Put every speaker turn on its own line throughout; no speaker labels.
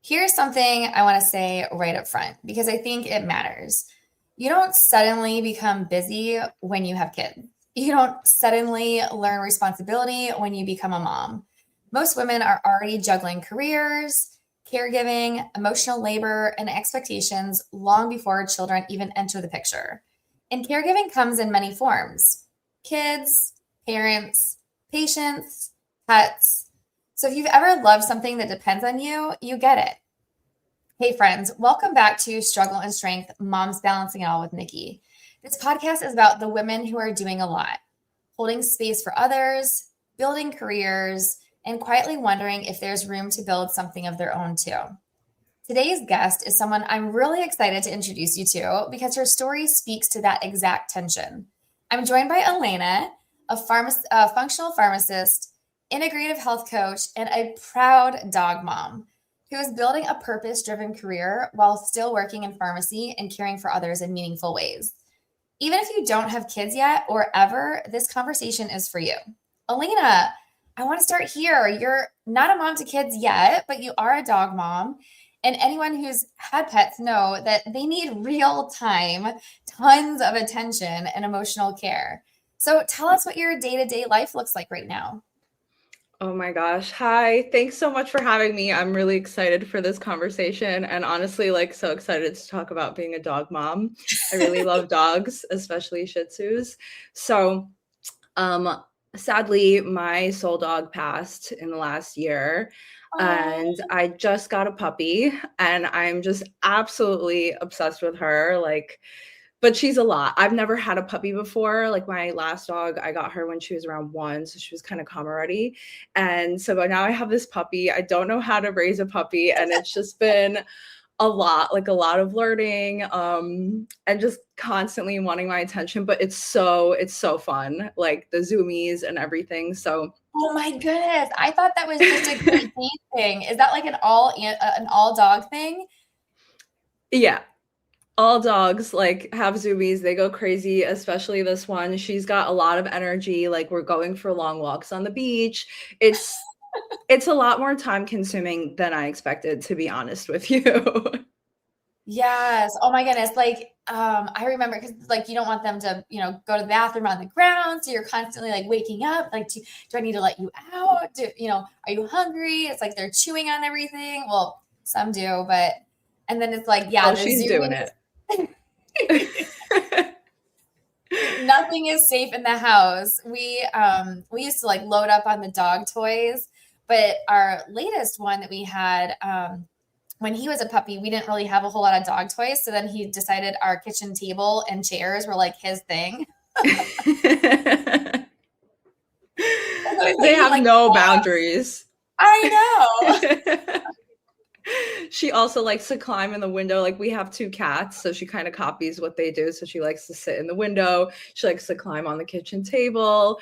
Here's something I want to say right up front because I think it matters. You don't suddenly become busy when you have kids. You don't suddenly learn responsibility when you become a mom. Most women are already juggling careers, caregiving, emotional labor, and expectations long before children even enter the picture. And caregiving comes in many forms: kids, parents, patients, pets. So if you've ever loved something that depends on you, you get it. Hey, friends, welcome back to Struggle and Strength Moms Balancing It All with Nikki. This podcast is about the women who are doing a lot, holding space for others, building careers, and quietly wondering if there's room to build something of their own too. Today's guest is someone I'm really excited to introduce you to because her story speaks to that exact tension. I'm joined by Elena, a functional pharmacist, integrative health coach, and a proud dog mom who is building a purpose-driven career while still working in pharmacy and caring for others in meaningful ways. Even if you don't have kids yet or ever, this conversation is for you. Elena, I want to start here. You're not a mom to kids yet, but you are a dog mom. And anyone who's had pets know that they need real time, tons of attention and emotional care. So tell us what your day-to-day life looks like right now.
Oh my gosh. Hi. Thanks so much for having me. I'm really excited for this conversation and honestly, so excited to talk about being a dog mom. I really love dogs, especially Shih Tzus. So, sadly, my soul dog passed in the last year. And I just got a puppy and I'm just absolutely obsessed with her. But she's a lot. I've never had a puppy before. Like my last dog, I got her when she was around 1, so she was kind of calm already. And so now I have this puppy. I don't know how to raise a puppy, and it's just been a lot of learning, and just constantly wanting my attention. But it's so fun, like the zoomies and everything. So.
Oh my goodness. I thought that was just a Great Dane thing. Is that like an all dog thing?
Yeah. All dogs have zoomies. They go crazy, especially this one. She's got a lot of energy. Like we're going for long walks on the beach. It's a lot more time consuming than I expected, to be honest with you.
Yes. Oh my goodness. I remember because you don't want them to, go to the bathroom on the ground. So you're constantly waking up. Do I need to let you out? Are you hungry? It's like they're chewing on everything. Well, some do, and then it's
Oh, she's doing it.
Nothing is safe in the house. We used to load up on the dog toys, but our latest one that we had, when he was a puppy, we didn't really have a whole lot of dog toys. So then he decided our kitchen table and chairs were his thing.
They have no boundaries.
I know.
She also likes to climb in the window. We have 2 cats, so she kind of copies what they do. So she likes to sit in the window. She likes to climb on the kitchen table.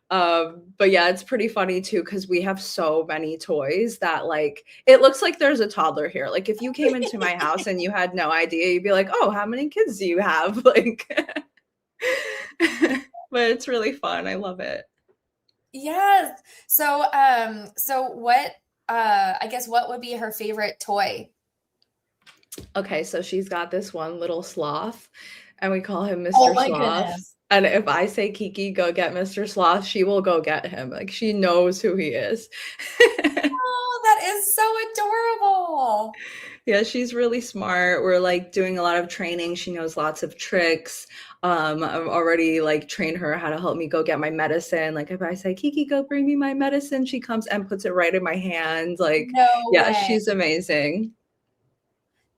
But yeah, it's pretty funny too, because we have so many toys that it looks like there's a toddler here. If you came into my house and you had no idea, you'd be like, oh, how many kids do you have? But it's really fun. I love it.
Yes. So what, I guess what would be her favorite toy?
Okay, so she's got this one little sloth, and we call him Mr. Sloth. Goodness. And if I say, Kiki, go get Mr. Sloth, she will go get him. She knows who he is.
Oh, that is so adorable.
Yeah, she's really smart. We're doing a lot of training. She knows lots of tricks. I've already trained her how to help me go get my medicine. If I say, Kiki, go bring me my medicine, she comes and puts it right in my hand.
No
yeah,
way.
She's amazing.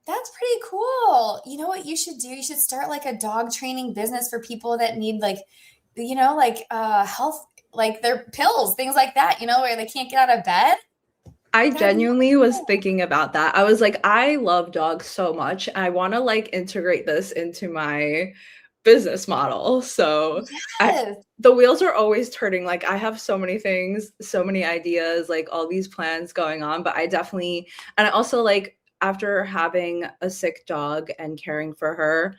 That's pretty cool. You know what you should do? You should start a dog training business for people that need health, their pills, things like that, where they can't get out of bed.
I genuinely was thinking about that. I was I love dogs so much. I want to integrate this into my business model. So
yes.
The wheels are always turning. I have so many things, so many ideas, all these plans going on, but I definitely, and I also after having a sick dog and caring for her,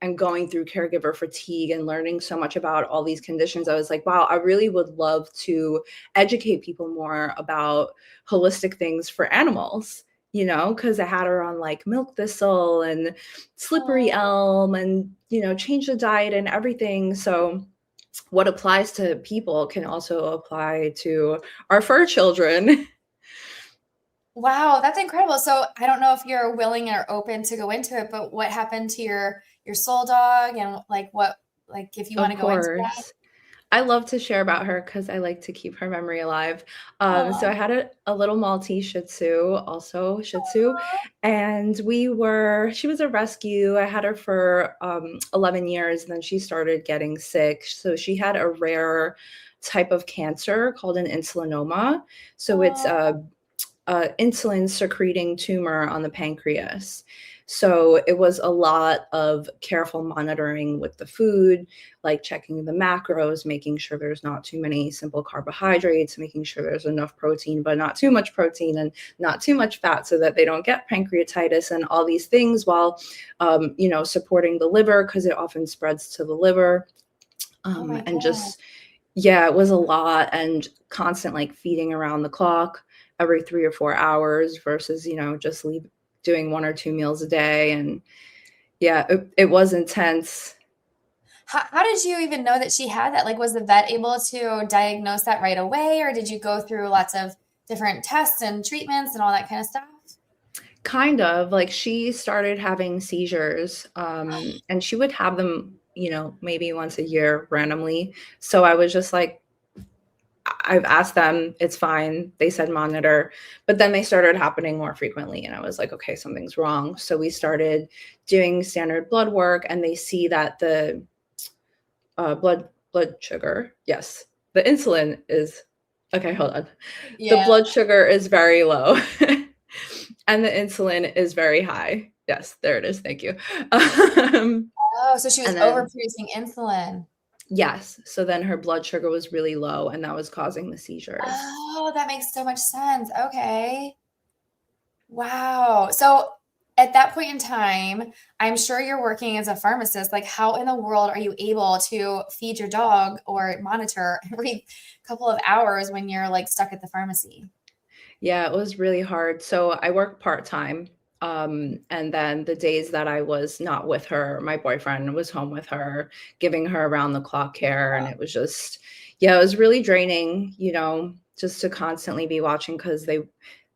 and going through caregiver fatigue and learning so much about all these conditions, I was wow, I really would love to educate people more about holistic things for animals. you know, because I had her on like milk thistle and slippery
Oh,
elm and, you know, change the diet and everything. So what applies to people can also apply to our fur children.
wow, that's incredible. So I don't know if you're willing or open to go into it, but what happened to your soul dog and like what like if you want
Of
to go into that?
course. I love to share about her because I like to keep her memory alive. So
Oh,
I had a little Maltese Shih Tzu, also Shih Tzu, and she was a rescue. I had her for 11 years, and then she started getting sick. So she had a rare type of cancer called an insulinoma. So it's
oh,
a insulin secreting tumor on the pancreas. So it was a lot of careful monitoring with the food, like checking the macros, making sure there's not too many simple carbohydrates, making sure there's enough protein, but not too much protein and not too much fat so that they don't get pancreatitis and all these things while, you know, supporting the liver because it often spreads to the liver.
oh my
And
God.
just, yeah, it was a lot and constant like feeding around the clock every 3 or 4 hours versus, you know, just doing 1 or 2 meals a day. And yeah, it was intense.
How did you even know that she had that? Like, was the vet able to diagnose that right away, or did you go through lots of different tests and treatments and all that kind of stuff?
Kind of like she started having seizures, and she would have them, you know, maybe once a year randomly. So I was just like, I've asked them, it's fine. They said monitor, but then they started happening more frequently. And I was like, okay, something's wrong. So we started doing standard blood work, and they see that the blood sugar, yes, the insulin is okay. Hold on, the
Yeah.
blood sugar is very low, and the insulin is very high. Yes, there it is. Thank you. Um,
Oh, so she was
and then
overproducing insulin.
yes, so then her blood sugar was really low, and that was causing the seizures.
Oh, that makes so much sense. Okay. Wow. So at that point in time, I'm sure you're working as a pharmacist. Like, how in the world are you able to feed your dog or monitor every couple of hours when you're like stuck at the pharmacy?
Yeah, it was really hard. So I work part-time. And then the days that I was not with her, my boyfriend was home with her, giving her around the clock care. And it was just, yeah, it was really draining, you know, just to constantly be watching because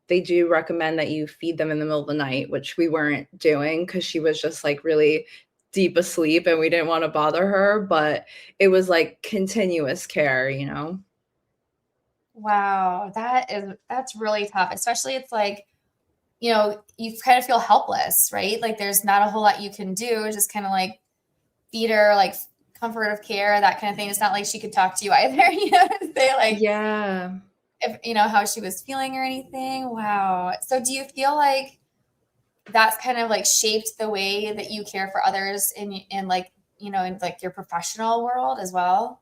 they do recommend that you feed them in the middle of the night, which we weren't doing because she was just like really deep asleep and we didn't want to bother her. But it was like continuous care, you know?
Wow, that's really tough. Especially it's like, you kind of feel helpless, right? Like there's not a whole lot you can do, just kind of like feed her like comfort of care, that kind of thing. It's not like she could talk to you either, to say like
Yeah.
if how she was feeling or anything. Wow. So do you feel like that's kind of like shaped the way that you care for others in like, in like your professional world as well?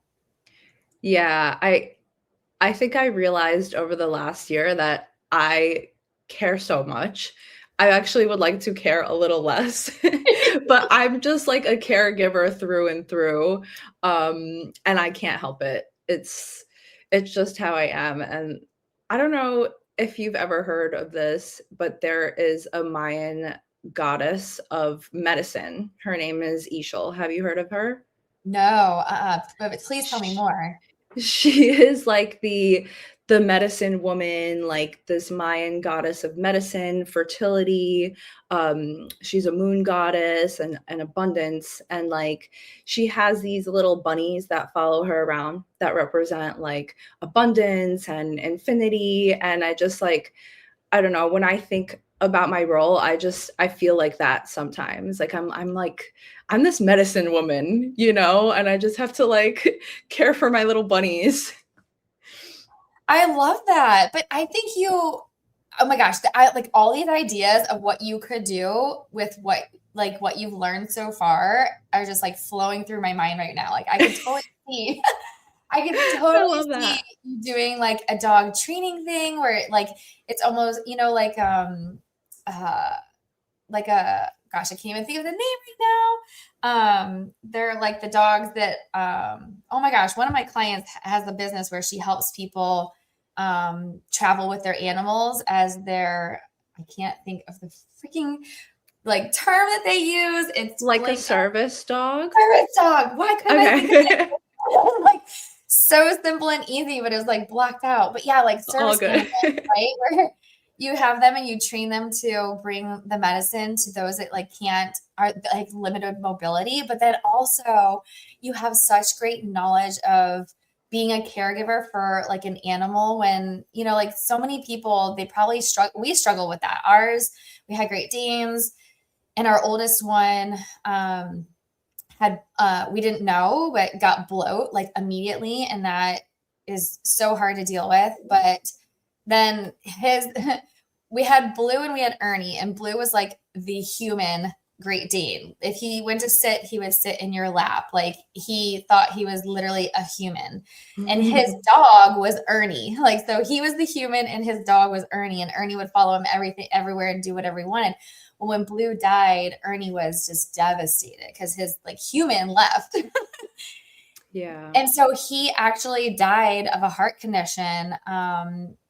Yeah. I think I realized over the last year that I care so much. I actually would like to care a little less, but I'm just like a caregiver through and through. And I can't help it. It's just how I am. And I don't know if you've ever heard of this, but there is a Mayan goddess of medicine. Her name is Ishul. Have you heard of her?
No, but please tell me more.
She is like the medicine woman, like this Mayan goddess of medicine, fertility. She's a moon goddess and abundance. And like she has these little bunnies that follow her around that represent like abundance and infinity. And I just like, I don't know, when I think about my role, I feel like that sometimes. Like I'm like I'm this medicine woman, you know, and I just have to like care for my little bunnies.
I love that. But I think oh my gosh, I like all these ideas of what you could do with what you've learned so far are just like flowing through my mind right now. Like I could totally see, I could
I
totally
love
see
that.
you doing like a dog training thing where it's almost, uh, like a gosh, I can't even think of the name right now. They're like the dogs that oh my gosh, one of my clients has a business where she helps people travel with their animals as their I can't think of the freaking like term that they use. It's
Like a service dog?
service dog. Why couldn't I think of
Okay.
it? Like so simple and easy, but it was like blacked out. But yeah, like
All
service
good.
animals, right? Where you have them and you train them to bring the medicine to those that like can't, are like limited mobility. But then also you have such great knowledge of being a caregiver for like an animal when, you know, like so many people, they probably struggle. We struggle with that. Ours, we had Great Danes, and our oldest one, had we didn't know, but got bloat like immediately, and that is so hard to deal with. But then his we had Blue and we had Ernie, and Blue was like the human Great Dane. If he went to sit, he would sit in your lap. Like he thought he was literally a human. And his dog was Ernie. Like so he was the human and his dog was Ernie, and Ernie would follow him everything everywhere and do whatever he wanted. Well, when Blue died, Ernie was just devastated because his like human left.
Yeah.
And so he actually died of a heart condition.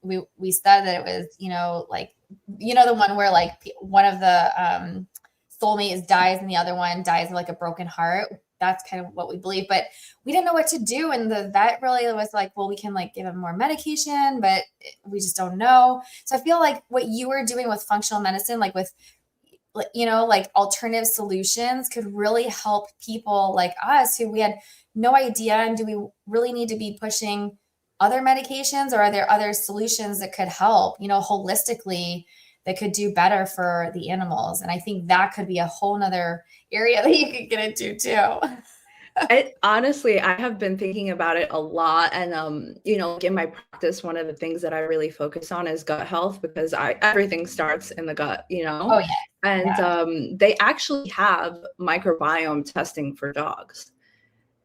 We said that it was, you know, like, you know, the one where like one of the soulmates dies and the other one dies of like a broken heart. That's kind of what we believe, but we didn't know what to do. And the vet really was like, well, we can like give him more medication, but we just don't know. So I feel like what you were doing with functional medicine, like with, you know, like alternative solutions could really help people like us who we had no idea. And do we really need to be pushing other medications, or are there other solutions that could help, you know, holistically that could do better for the animals? And I think that could be a whole nother area that you could get into too.
Honestly, I have been thinking about it a lot. And, you know, like in my practice, one of the things that I really focus on is gut health, because everything starts in the gut, you know?
Oh yeah.
And
Yeah.
they actually have microbiome testing for dogs.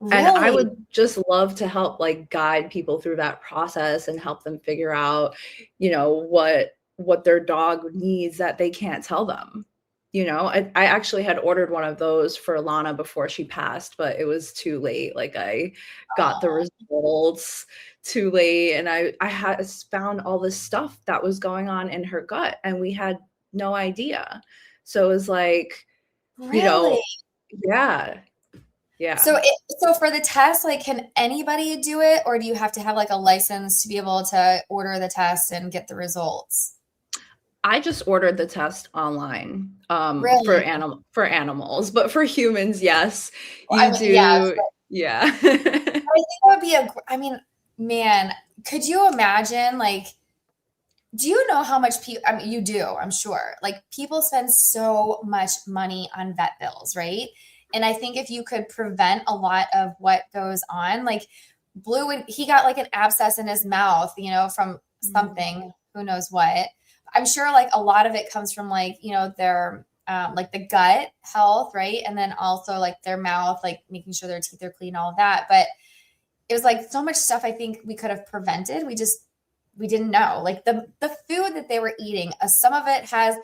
And I
Really?
would just love to help like guide people through that process and help them figure out, you know, what their dog needs that they can't tell them. You know, I actually had ordered one of those for Lana before she passed, but it was too late. Like I got the
Oh,
results too late, and I had found all this stuff that was going on in her gut, and we had no idea. So it was like, you
really?
know, yeah, yeah.
So for the test, like, can anybody do it, or do you have to have like a license to be able to order the test and get the results?
I just ordered the test online,
Really?
for animals, but for humans, yes,
Well, I
you
mean, yeah,
do. Yeah.
I think that would be I mean, man, could you imagine like, do you know how much people, I mean, you do, I'm sure. Like people spend so much money on vet bills, right? And I think if you could prevent a lot of what goes on, like Blue, he got like an abscess in his mouth, you know, from something, who knows what. I'm sure like a lot of it comes from like, you know, their like the gut health, right? And then also like their mouth, like making sure their teeth are clean, all of that. But it was like so much stuff I think we could have prevented. We didn't know. Like the food that they were eating, some of it has,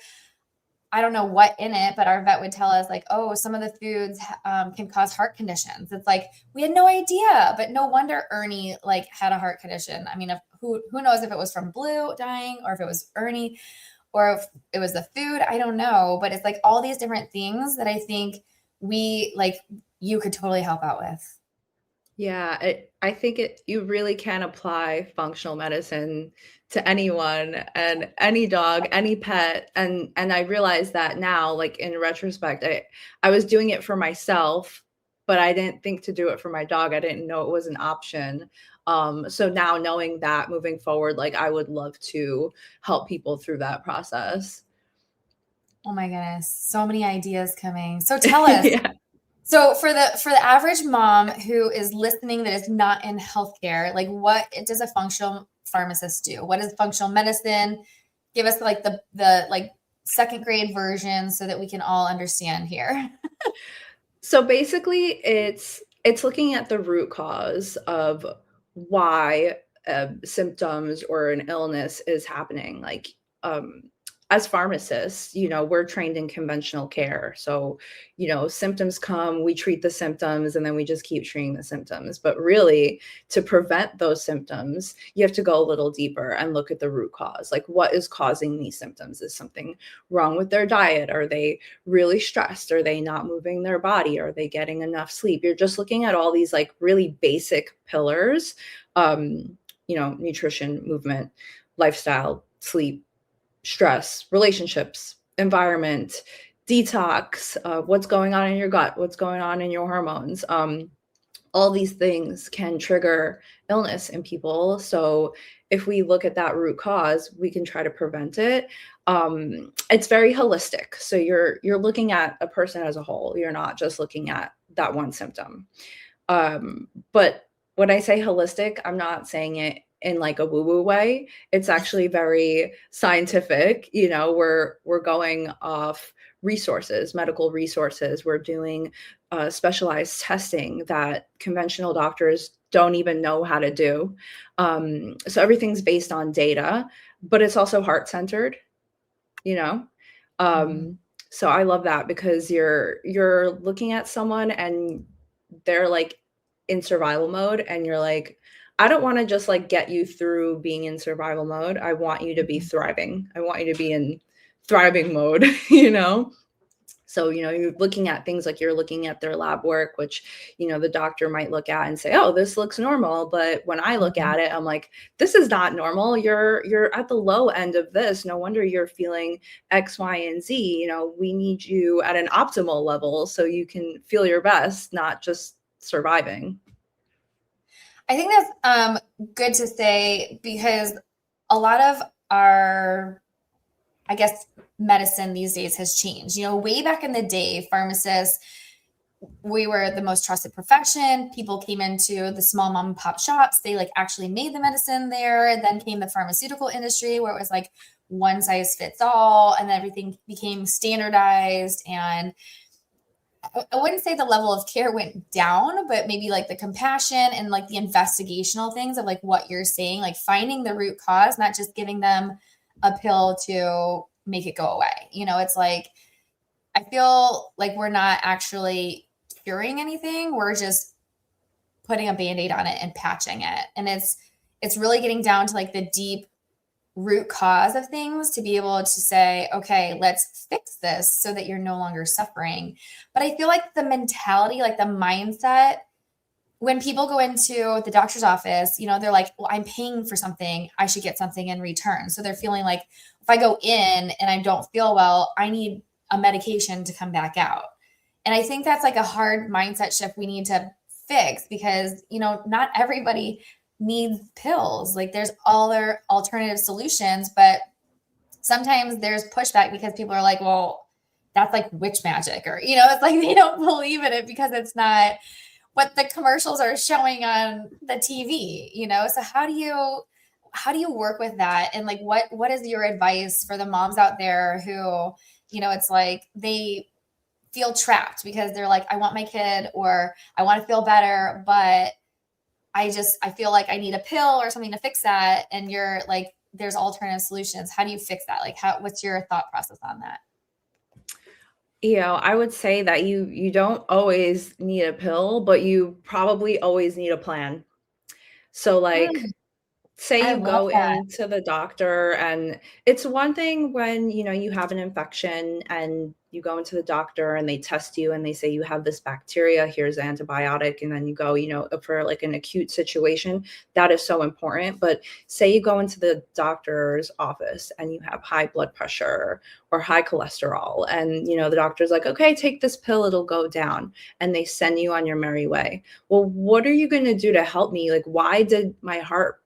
I don't know what in it, but our vet would tell us like, oh, some of the foods can cause heart conditions. It's like we had no idea, but no wonder Ernie like had a heart condition. I mean, who knows if it was from Blue dying or if it was Ernie or if it was the food. I don't know, but it's like all these different things that I think you could totally help out with.
Yeah, I think you really can apply functional medicine to anyone and any dog, any pet. And I realize that now, like in retrospect, I was doing it for myself, but I didn't think to do it for my dog. I didn't know it was an option. So now knowing that moving forward, like I would love to help people through that process.
Oh my goodness, so many ideas coming. So tell us.
Yeah.
So for the average mom who is listening that is not in healthcare, like what does a functional pharmacist do? What is functional medicine? Give us like the like second grade version so that we can all understand here.
So basically, it's looking at the root cause of why symptoms or an illness is happening. Like, as pharmacists, we're trained in conventional care. So, symptoms come, we treat the symptoms, and then we just keep treating the symptoms. But really, to prevent those symptoms, you have to go a little deeper and look at the root cause. Like, what is causing these symptoms? Is something wrong with their diet? Are they really stressed? Are they not moving their body? Are they getting enough sleep? You're just looking at all these like really basic pillars, nutrition, movement, lifestyle, sleep, stress, relationships, environment, detox, what's going on in your gut, what's going on in your hormones. All these things can trigger illness in people. So if we look at that root cause, we can try to prevent it. It's very holistic. So you're looking at a person as a whole. You're not just looking at that one symptom. But when I say holistic, I'm not saying it in like a woo-woo way. It's actually very scientific. We're going off resources, medical resources. We're doing specialized testing that conventional doctors don't even know how to do. So everything's based on data, but it's also heart-centered, So I love that, because you're looking at someone and they're like in survival mode, and you're like, I don't want to just like get you through being in survival mode. I want you to be thriving. I want you to be in thriving mode, So, you're looking at things like you're looking at their lab work, which, the doctor might look at and say, oh, this looks normal. But when I look at it, I'm like, this is not normal. You're at the low end of this. No wonder you're feeling X, Y, and Z. We need you at an optimal level so you can feel your best, not just surviving.
I think that's good to say, because a lot of our, I guess, medicine these days has changed. Way back in the day, pharmacists, we were the most trusted profession. People came into the small mom and pop shops. They like actually made the medicine there. Then came the pharmaceutical industry, where it was like one size fits all, and then everything became standardized. And I wouldn't say the level of care went down, but maybe like the compassion and like the investigational things of like what you're saying, like finding the root cause, not just giving them a pill to make it go away. It's like, I feel like we're not actually curing anything. We're just putting a Band-Aid on it and patching it. And it's really getting down to like the deep root cause of things to be able to say, okay, let's fix this so that you're no longer suffering. But I feel like the mentality, like the mindset, when people go into the doctor's office, they're like, well, I'm paying for something, I should get something in return. So they're feeling like, if I go in and I don't feel well, I need a medication to come back out. And I think that's like a hard mindset shift we need to fix, because, not everybody needs pills. Like, there's other alternative solutions, but sometimes there's pushback because people are like, well, that's like witch magic, or, it's like they don't believe in it because it's not what the commercials are showing on the TV, So how do you work with that? And like, what is your advice for the moms out there who, it's like they feel trapped because they're like, I want my kid, or I want to feel better, but I feel like I need a pill or something to fix that. And you're like, there's alternative solutions. How do you fix that? Like, what's your thought process on that?
I would say that you don't always need a pill, but you probably always need a plan. So like, say
I
you
love
go
that.
into the doctor, and it's one thing when, you have an infection and you go into the doctor and they test you and they say you have this bacteria, here's an antibiotic, and then you go, for like an acute situation, that is so important. But say you go into the doctor's office and you have high blood pressure or high cholesterol, and, the doctor's like, okay, take this pill, it'll go down, and they send you on your merry way. Well, what are you going to do to help me? Like, why did my heart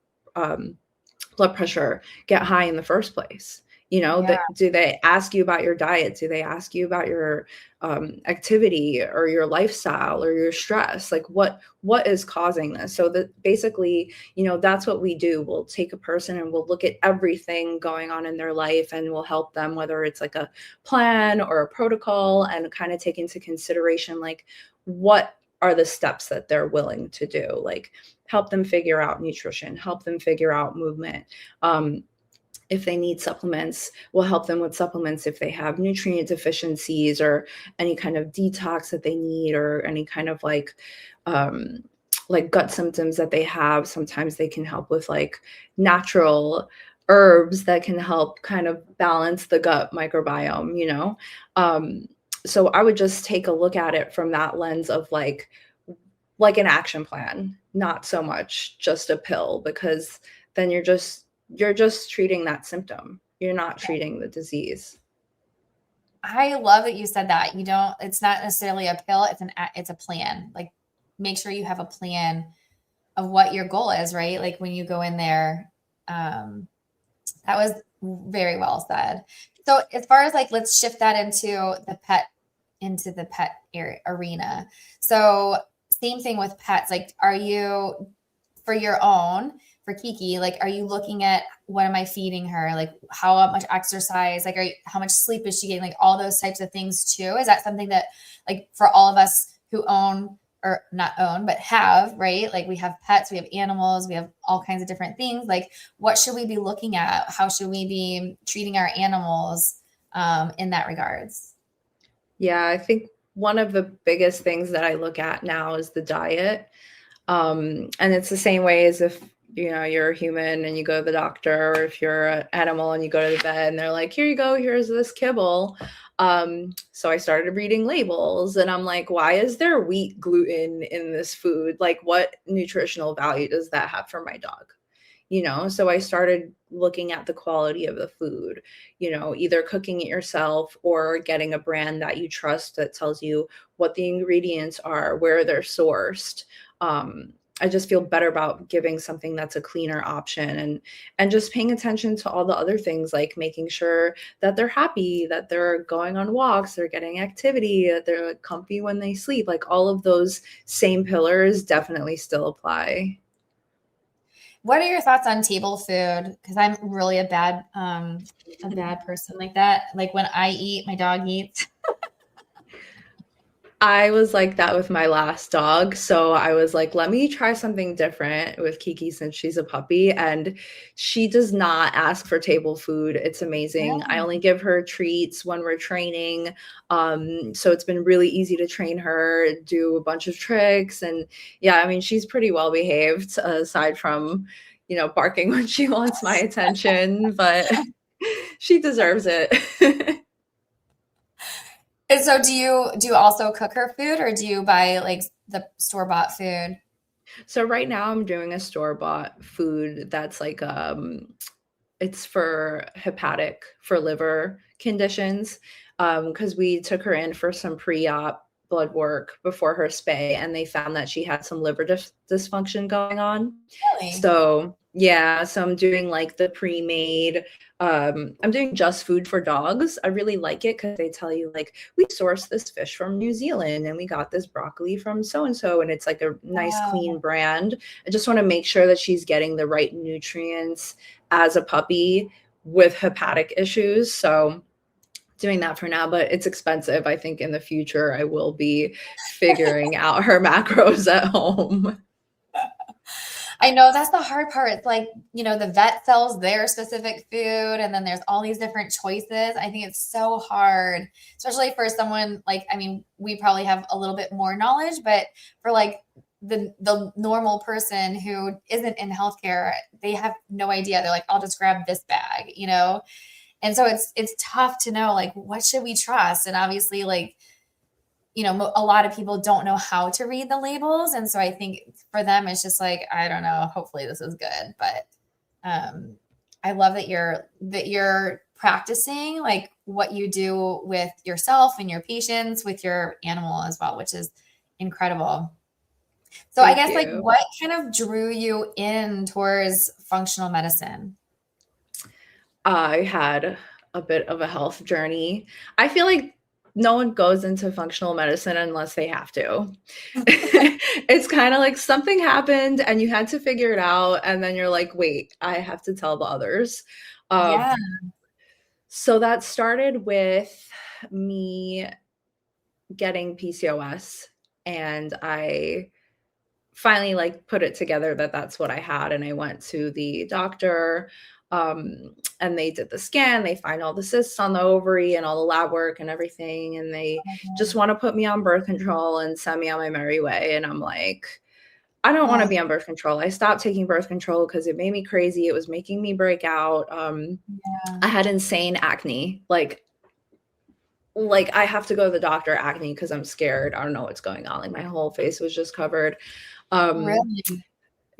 blood pressure get high in the first place?
Yeah.
Do they ask you about your diet? Do they ask you about your activity or your lifestyle or your stress? Like, what is causing this? So that basically, that's what we do. We'll take a person and we'll look at everything going on in their life, and we'll help them, whether it's like a plan or a protocol, and kind of take into consideration like what are the steps that they're willing to do. Like, help them figure out nutrition, help them figure out movement. If they need supplements, we'll help them with supplements if they have nutrient deficiencies or any kind of detox that they need, or any kind of like gut symptoms that they have. Sometimes they can help with like natural herbs that can help kind of balance the gut microbiome, you know? Um, so I would just take a look at it from that lens of like an action plan, not so much just a pill, because then you're just treating that symptom. You're not treating the disease.
I love that you said that. You don't, it's not necessarily a pill, it's a plan. Like make sure you have a plan of what your goal is, right? Like when you go in there, that was very well said. So as far as like, let's shift that into the pet arena. So same thing with pets. Like, are you for your own, for Kiki, like, are you looking at what am I feeding her? Like how much exercise, like, how much sleep is she getting? Like all those types of things too. Is that something that like for all of us who own or not own, but have, right? Like we have pets, we have animals, we have all kinds of different things. Like what should we be looking at? How should we be treating our animals in that regards?
Yeah, I think one of the biggest things that I look at now is the diet. And it's the same way as if, you know, you're a human and you go to the doctor, or if you're an animal and you go to the vet and they're like, here you go, here's this kibble. So I started reading labels and I'm like, why is there wheat gluten in this food? Like, what nutritional value does that have for my dog? You know, so I started looking at the quality of the food, you know, either cooking it yourself or getting a brand that you trust that tells you what the ingredients are, where they're sourced. Um, I just feel better about giving something that's a cleaner option, and just paying attention to all the other things, like making sure that they're happy, that they're going on walks, they're getting activity, that they're like, comfy when they sleep. Like all of those same pillars definitely still apply.
What are your thoughts on table food? Because I'm really a bad person like that. Like when I eat, my dog eats.
I was like that with my last dog. So I was like, let me try something different with Kiki since she's a puppy. And she does not ask for table food. It's amazing. I only give her treats when we're training. So it's been really easy to train her, do a bunch of tricks. And yeah, I mean, she's pretty well behaved aside from, you know, barking when she wants my attention, but she deserves it.
And so do you also cook her food or do you buy like the store-bought food?
So right now I'm doing a store-bought food that's like it's for hepatic, for liver conditions. Because we took her in for some pre-op blood work before her spay, and they found that she had some liver dysfunction going on.
Really?
So yeah, so I'm doing like the pre-made. I'm doing just food for dogs. I really like it because they tell you like we sourced this fish from New Zealand and we got this broccoli from so and so, and it's like a nice clean
Wow.
brand. I just want to make sure that she's getting the right nutrients as a puppy with hepatic issues. So doing that for now, but it's expensive. I think in the future I will be figuring out her macros at home.
I know that's the hard part. It's like, the vet sells their specific food and then there's all these different choices. I think it's so hard, especially for someone like, I mean, we probably have a little bit more knowledge, but for like the normal person who isn't in healthcare, they have no idea. They're like, I'll just grab this bag. And so it's tough to know like what should we trust? And obviously like a lot of people don't know how to read the labels. And so I think for them, it's just like, I don't know, hopefully this is good. But I love that you're practicing like what you do with yourself and your patients, with your animal as well, which is incredible. So I
Thank
guess like
you.
what kind of drew you in towards functional medicine?
I had a bit of a health journey. I feel like no one goes into functional medicine unless they have to. It's kind of like something happened and you had to figure it out. And then you're like, wait, I have to tell the others.
Yeah.
So that started with me getting PCOS, and I finally like put it together that that's what I had, and I went to the doctor. And they did the scan, they find all the cysts on the ovary and all the lab work and everything. And they just want to put me on birth control and send me on my merry way. And I'm like, I don't want to be on birth control. I stopped taking birth control because it made me crazy. It was making me break out. I had insane acne. Like I have to go to the doctor acne because I'm scared. I don't know what's going on. Like my whole face was just covered.
Really?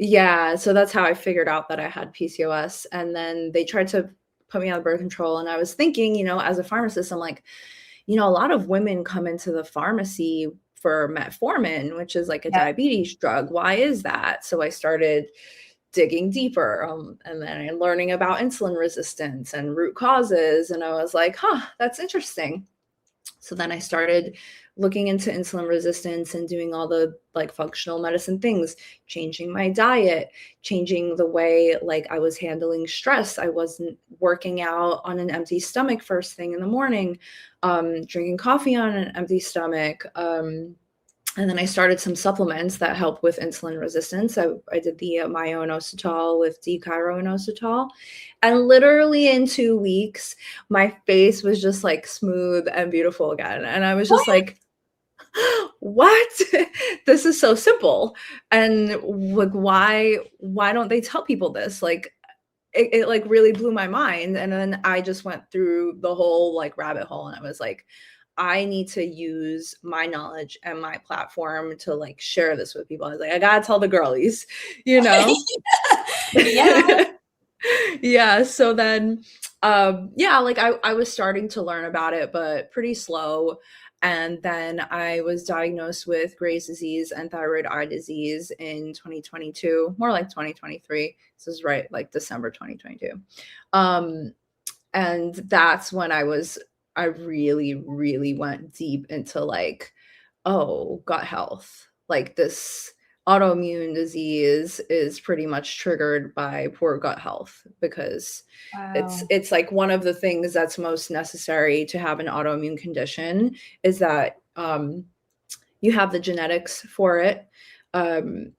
Yeah, so that's how I figured out that I had PCOS. And then they tried to put me on birth control. And I was thinking, you know, as a pharmacist, I'm like, you know, a lot of women come into the pharmacy for metformin, which is like a diabetes drug. Why is that? So I started digging deeper, and then I'm learning about insulin resistance and root causes. And I was like, huh, that's interesting. So then I started looking into insulin resistance and doing all the like functional medicine things, changing my diet, changing the way like I was handling stress. I wasn't working out on an empty stomach first thing in the morning, drinking coffee on an empty stomach. And then I started some supplements that help with insulin resistance. I did the myo-inositol with D-chiroinositol. And literally in 2 weeks, my face was just like smooth and beautiful again. And I was just like, what? This is so simple. And like, why don't they tell people this? Like, it like really blew my mind. And then I just went through the whole like rabbit hole, and I was like, I need to use my knowledge and my platform to like share this with people. I was like, I gotta tell the girlies, you know?
Yeah.
Yeah. So then, like I was starting to learn about it, but pretty slow. And then I was diagnosed with Graves' disease and thyroid eye disease in 2022, more like 2023. This is right, like December 2022. And that's when I really, really went deep into like, oh, gut health. Like this autoimmune disease is pretty much triggered by poor gut health, because it's like one of the things that's most necessary to have an autoimmune condition is that you have the genetics for it, and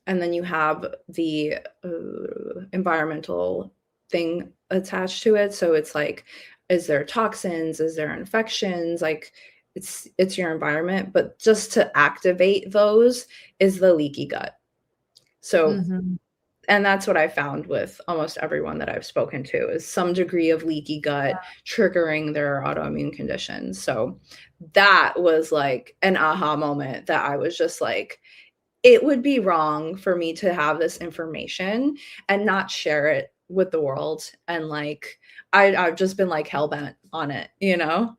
then you have the environmental thing attached to it. So it's like, is there toxins? Is there infections? Like it's your environment, but just to activate those is the leaky gut. So, and that's what I found with almost everyone that I've spoken to, is some degree of leaky gut triggering their autoimmune conditions. So that was like an aha moment that I was just like, it would be wrong for me to have this information and not share it with the world. And like, I've just been like hell-bent on it, you know?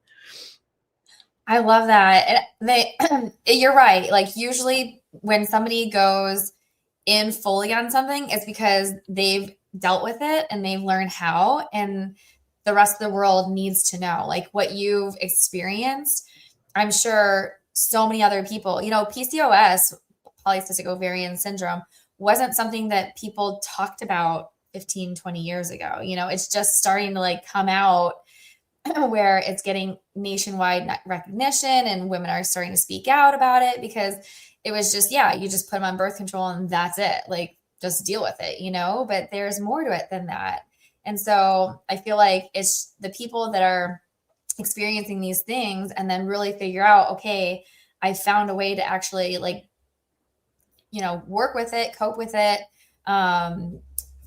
I love that. And you're right. Like usually when somebody goes in fully on something, it's because they've dealt with it and they've learned how, and the rest of the world needs to know like what you've experienced. I'm sure so many other people, you know, PCOS, polycystic ovarian syndrome, wasn't something that people talked about 15, 20 years ago. You know, it's just starting to like come out where it's getting nationwide recognition and women are starting to speak out about it, because it was just, you just put them on birth control and that's it. Like, just deal with it, you know, but there's more to it than that. And so I feel like it's the people that are experiencing these things and then really figure out, okay, I found a way to actually like, you know, work with it, cope with it,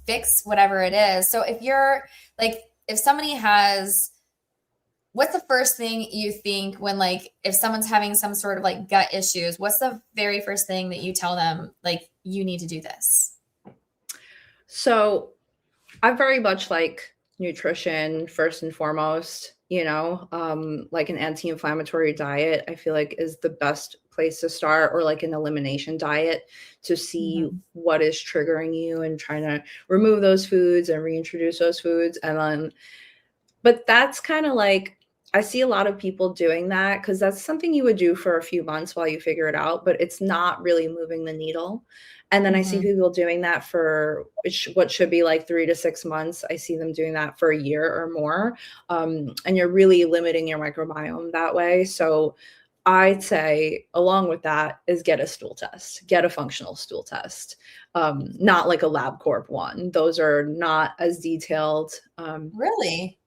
fix whatever it is. So if you're like, if somebody has, what's the first thing you think when like, if someone's having some sort of like gut issues, what's the very first thing that you tell them, like, you need to do this?
So I very much like nutrition first and foremost, you know, like an anti-inflammatory diet, I feel like is the best place to start, or like an elimination diet to see what is triggering you and trying to remove those foods and reintroduce those foods. And then, but that's kind of like, I see a lot of people doing that because that's something you would do for a few months while you figure it out, but it's not really moving the needle. And then I see people doing that for what should be like 3 to 6 months. I see them doing that for a year or more. And you're really limiting your microbiome that way. So I'd say along with that is get a stool test, get a functional stool test, not like a LabCorp one. Those are not as detailed.
Really?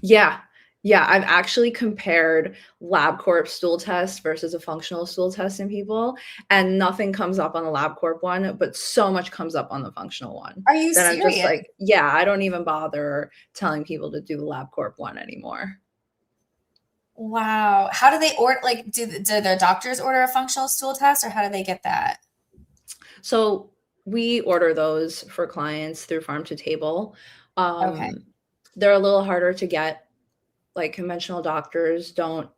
Yeah. Yeah, I've actually compared LabCorp stool test versus a functional stool test in people, and nothing comes up on the LabCorp one, but so much comes up on the functional one
Are you
that I'm just
serious?
like, yeah, I don't even bother telling people to do the LabCorp one anymore.
Wow. How do they order, like, do the doctors order a functional stool test or how do they get that?
So we order those for clients through Farm to Table.
Okay.
Um, they're a little harder to get. Like conventional doctors don't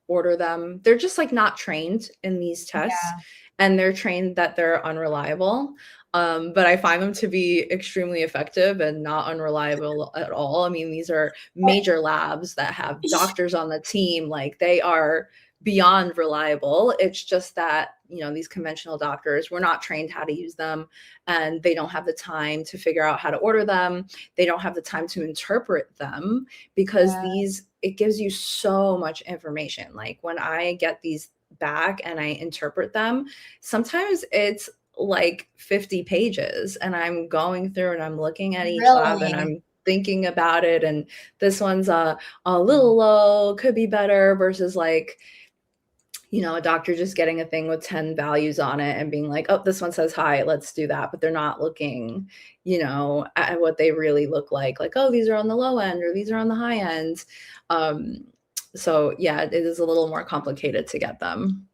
order them. They're just like not trained in these tests,
Yeah.
and they're trained that they're unreliable. But I find them to be extremely effective and not unreliable at all. I mean, these are major labs that have doctors on the team. Like they are beyond reliable. It's just that, these conventional doctors were not trained how to use them, and they don't have the time to figure out how to order them. They don't have the time to interpret them because
Yeah.
it gives you so much information. Like when I get these back and I interpret them, sometimes it's like 50 pages, and I'm going through and I'm looking at each lab and
Really?
I'm thinking about it, and this one's a little low, could be better, versus like, a doctor just getting a thing with 10 values on it and being like, oh, this one says high, let's do that. But they're not looking, at what they really look like, oh, these are on the low end or these are on the high end. So yeah, it is a little more complicated to get them.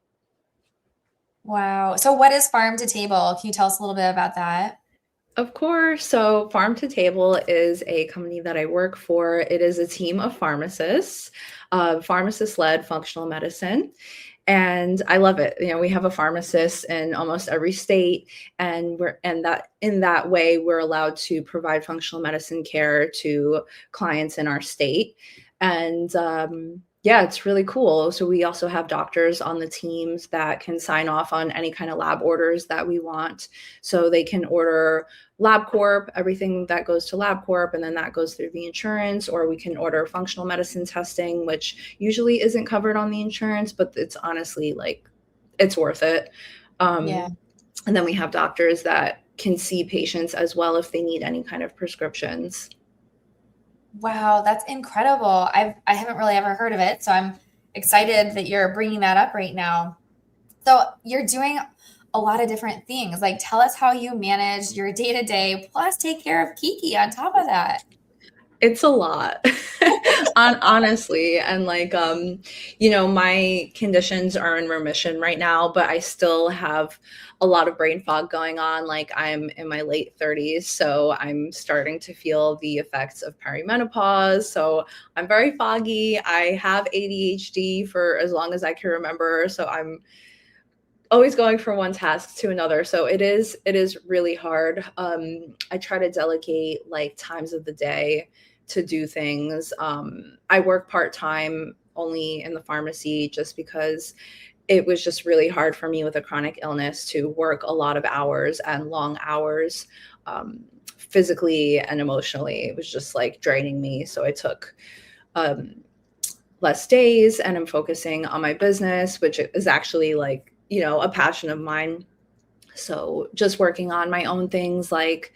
Wow. So what is farm to table? Can you tell us a little bit about that?
Of course. So Farm to Table is a company that I work for. It is a team of pharmacists, pharmacist-led functional medicine. And I love it. We have a pharmacist in almost every state, and that in that way we're allowed to provide functional medicine care to clients in our state. And yeah, it's really cool. So we also have doctors on the teams that can sign off on any kind of lab orders that we want. So they can order LabCorp, everything that goes to LabCorp, and then that goes through the insurance, or we can order functional medicine testing, which usually isn't covered on the insurance, but it's honestly like, it's worth it.
Yeah.
And then we have doctors that can see patients as well if they need any kind of prescriptions.
Wow, that's incredible. I haven't really ever heard of it, so I'm excited that you're bringing that up right now. So you're doing a lot of different things. Like, tell us how you manage your day to day, plus take care of Kiki on top of that.
It's a lot, honestly. And like, my conditions are in remission right now, but I still have a lot of brain fog going on. Like I'm in my late 30s, so I'm starting to feel the effects of perimenopause. So I'm very foggy. I have ADHD for as long as I can remember. So I'm always going from one task to another. So it is really hard. I try to delegate like times of the day to do things. I work part-time only in the pharmacy just because it was just really hard for me with a chronic illness to work a lot of hours and long hours, physically and emotionally. It was just like draining me. So I took um, less days, and I'm focusing on my business, which is actually like, a passion of mine. So just working on my own things, like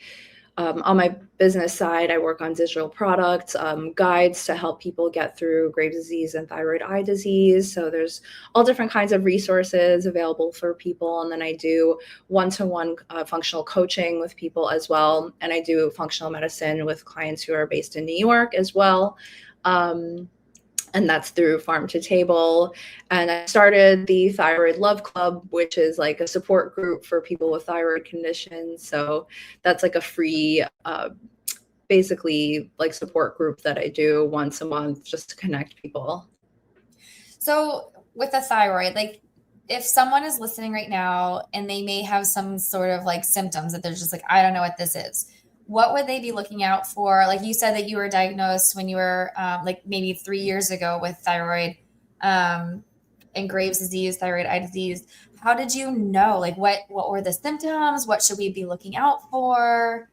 on my business side, I work on digital products, guides to help people get through Graves' disease and thyroid eye disease. So there's all different kinds of resources available for people. And then I do one-to-one functional coaching with people as well. And I do functional medicine with clients who are based in New York as well. And that's through Farm to Table. And I started the Thyroid Love Club, which is like a support group for people with thyroid conditions. So that's like a free, basically like support group that I do once a month just to connect people.
So with the thyroid, like if someone is listening right now and they may have some sort of like symptoms that they're just like, I don't know what this is, what would they be looking out for? Like you said that you were diagnosed when you were like maybe 3 years ago with thyroid and Graves' disease, thyroid eye disease. How did you know? Like what were the symptoms? What should we be looking out for?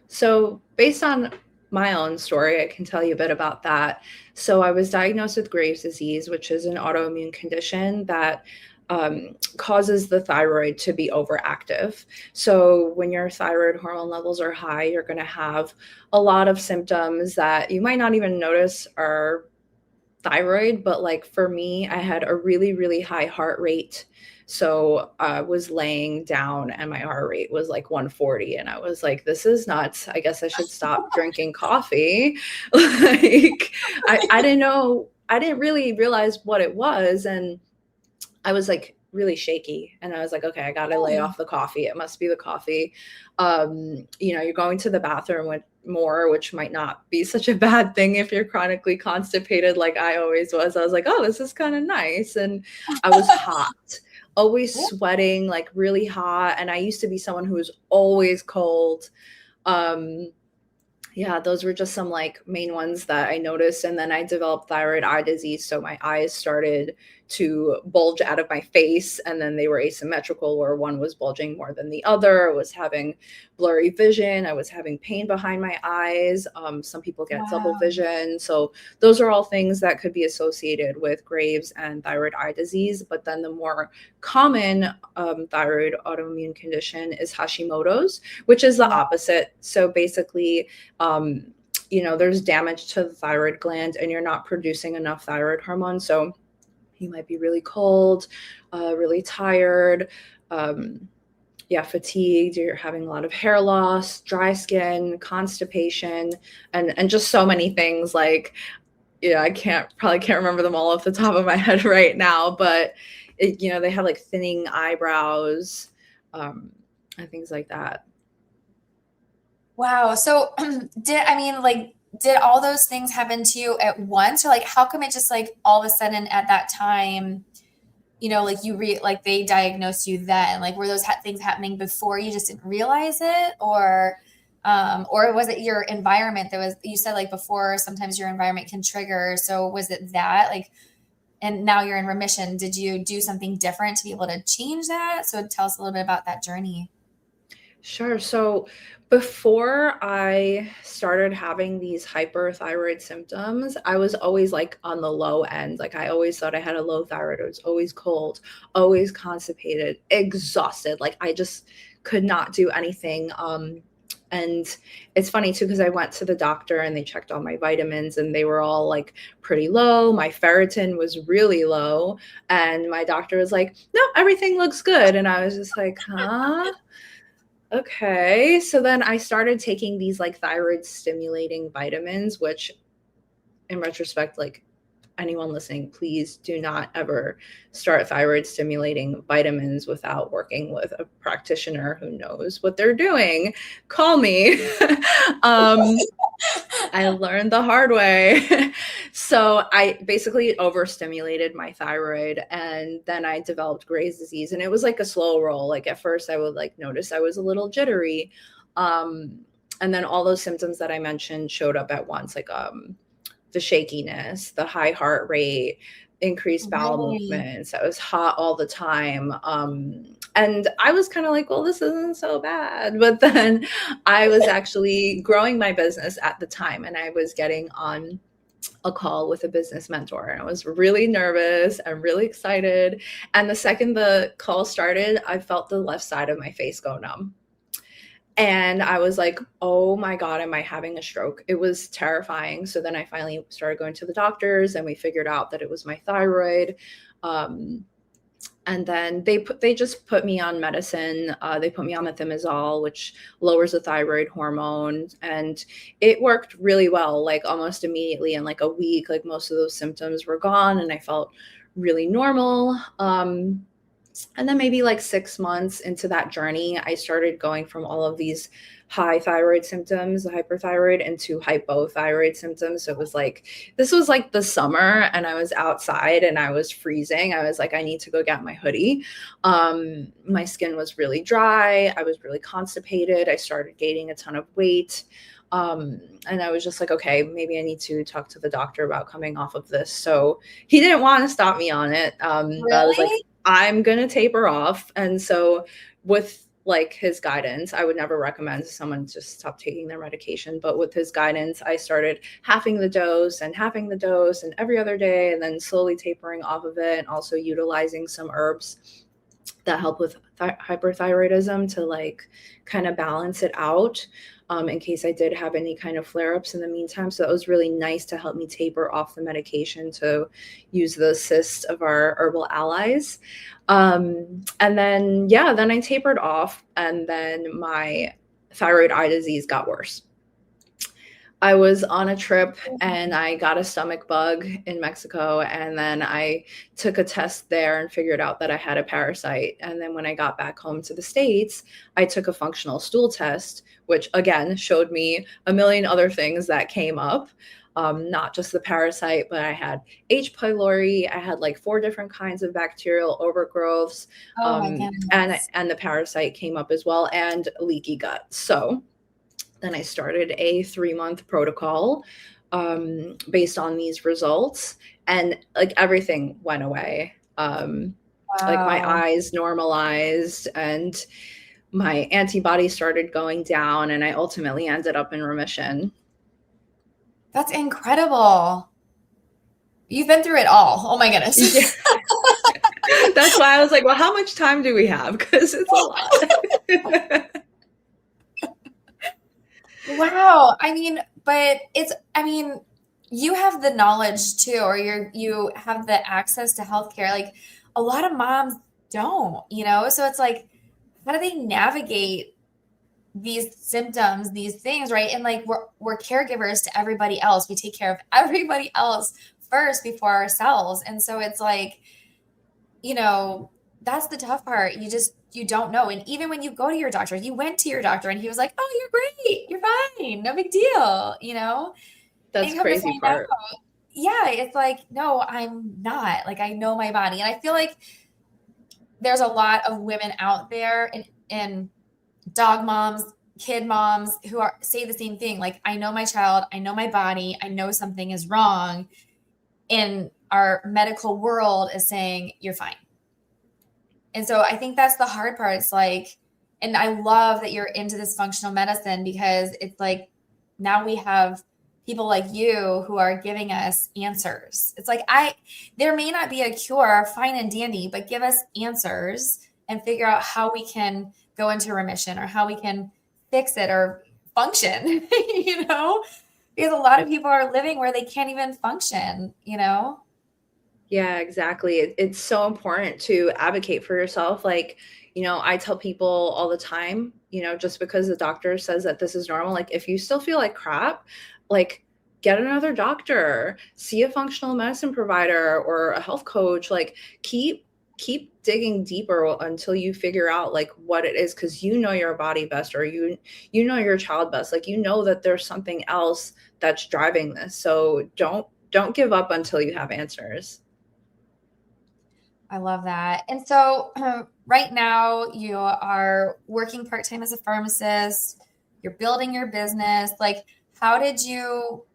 So based on my own story, I can tell you a bit about that. So I was diagnosed with Graves' disease, which is an autoimmune condition that causes the thyroid to be overactive. So when your thyroid hormone levels are high, you're going to have a lot of symptoms that you might not even notice are thyroid. But like for me, I had a really, really high heart rate. So I was laying down and my heart rate was like 140. And I was like, this is nuts. I guess I should stop drinking coffee. Like, I didn't know, I didn't really realize what it was. And I was like really shaky, and I was like, okay, I got to lay off the coffee. It must be the coffee. You're going to the bathroom with more, which might not be such a bad thing if you're chronically constipated like I always was. I was like, oh, this is kind of nice. And I was hot, always sweating, like really hot. And I used to be someone who was always cold. Yeah, those were just some like main ones that I noticed. And then I developed thyroid eye disease. So my eyes started to bulge out of my face, and then they were asymmetrical, where one was bulging more than the other. I was having blurry vision. I was having pain behind my eyes. Some people get double vision. So those are all things that could be associated with Graves and thyroid eye disease. But then the more common thyroid autoimmune condition is Hashimoto's, which is the opposite. So basically, there's damage to the thyroid gland and you're not producing enough thyroid hormone. So you might be really cold, really tired, fatigued. You're having a lot of hair loss, dry skin, constipation, and just so many things. Like, I probably can't remember them all off the top of my head right now, but they have like thinning eyebrows, and things like that.
Wow. So did all those things happen to you at once, or like how come it just like all of a sudden at that time, like they diagnosed you then? Like were those things happening before you just didn't realize it, or was it your environment you said like before sometimes your environment can trigger, so was it that like, and now you're in remission, did you do something different to be able to change that? So tell us a little bit about that journey.
Sure. So before I started having these hyperthyroid symptoms, I was always like on the low end. Like I always thought I had a low thyroid. I was always cold, always constipated, exhausted. Like I just could not do anything. And it's funny too, because I went to the doctor and they checked all my vitamins and they were all like pretty low. My ferritin was really low. And my doctor was like, no, everything looks good. And I was just like, huh? Okay. So then I started taking these like thyroid stimulating vitamins, which in retrospect, like anyone listening, please do not ever start thyroid stimulating vitamins without working with a practitioner who knows what they're doing. Call me. I learned the hard way. So I basically overstimulated my thyroid, and then I developed Graves' disease, and it was like a slow roll. Like at first I would like notice I was a little jittery. And then all those symptoms that I mentioned showed up at once, like the shakiness, the high heart rate, increased bowel movements. I was hot all the time. And I was kind of like, well, this isn't so bad. But then I was actually growing my business at the time, and I was getting on a call with a business mentor, and I was really nervous and really excited. And the second the call started, I felt the left side of my face go numb. And I was like, oh my God, am I having a stroke? It was terrifying. So then I finally started going to the doctors, and we figured out that it was my thyroid. And then they just put me on medicine. They put me on methimazole, which lowers the thyroid hormone. And it worked really well, like almost immediately. In like a week, like most of those symptoms were gone, and I felt really normal. And then maybe like 6 months into that journey, I started going from all of these high thyroid symptoms, the hyperthyroid, into hypothyroid symptoms. So it was like, this was like the summer, and I was outside and I was freezing. I was like, I need to go get my hoodie. My skin was really dry. I was really constipated. I started gaining a ton of weight. And I was just like, okay, maybe I need to talk to the doctor about coming off of this. So he didn't want to stop me on it.
Really?
But I was like, I'm going to taper off. And so with like his guidance. I would never recommend someone just stop taking their medication, but with his guidance, I started halving the dose and every other day, and then slowly tapering off of it, and also utilizing some herbs that help with hyperthyroidism to like kind of balance it out, in case I did have any kind of flare-ups in the meantime. So that was really nice to help me taper off the medication to use the assist of our herbal allies. And then, yeah, then I tapered off, and then my thyroid eye disease got worse. I was on a trip and I got a stomach bug in Mexico, and then I took a test there and figured out that I had a parasite. And then when I got back home to the States, I took a functional stool test, which again showed me a million other things that came up. Not just the parasite, but I had H. pylori. I had like 4 different kinds of bacterial overgrowths,
Oh my goodness.
and the parasite came up as well, and leaky gut. So then I started a 3-month protocol, based on these results, and like everything went away. Like my
Wow.
eyes normalized, and my antibodies started going down, and I ultimately ended up in remission.
That's incredible. You've been through it all. Oh my
Yeah.
goodness.
That's why I was like, well, how much time do we have? Because it's a lot.
Wow. I mean, you have the knowledge too, or you have the access to healthcare. Like a lot of moms don't, you know? So it's like, how do they navigate these symptoms, these things, right? And like we're caregivers to everybody else. We take care of everybody else first before ourselves. And so it's like, you know, that's the tough part. You don't know. And even when you go to your doctor, you went to your doctor and he was like, "Oh, you're great. You're fine. No big deal," you know?
That's
And come to
crazy
find out,
part.
yeah, it's like, no, I'm not. Like I know my body. And I feel like there's a lot of women out there and dog moms, kid moms who are say the same thing. Like, I know my child, I know my body, I know something is wrong. And our medical world is saying, you're fine. And so I think that's the hard part. It's like, and I love that you're into this functional medicine because it's like now we have people like you who are giving us answers. It's like there may not be a cure, fine and dandy, but give us answers and figure out how we can go into remission or how we can fix it or function, you know? Because a lot of people are living where they can't even function, you know?
Yeah, exactly. It's so important to advocate for yourself. Like, I tell people all the time, just because the doctor says that this is normal, like if you still feel like crap, like get another doctor, see a functional medicine provider or a health coach, like keep digging deeper until you figure out like what it is, because you know your body best, or you know your child best. Like that there's something else that's driving this. So don't give up until you have answers.
I love that. And so, right now, you are working part time as a pharmacist, you're building your business. Like, how did you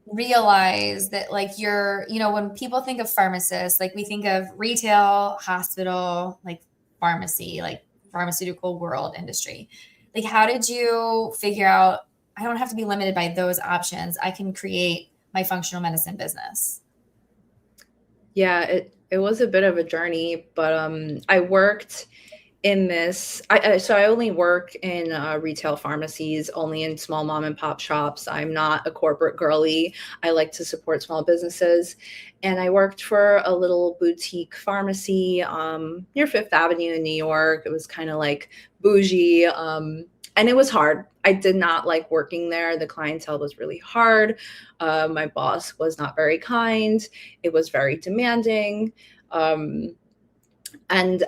realize that, like, when people think of pharmacists, like, we think of retail, hospital, like, pharmacy, like, pharmaceutical world industry. Like, how did you figure out, I don't have to be limited by those options? I can create my functional medicine business.
Yeah, it was a bit of a journey, but I worked in this. So I only work in retail pharmacies, only in small mom and pop shops. I'm not a corporate girly. I like to support small businesses, and I worked for a little boutique pharmacy near Fifth Avenue in New York. It was kind of like bougie. And it was hard. I did not like working there. The clientele was really hard. My boss was not very kind. It was very demanding. And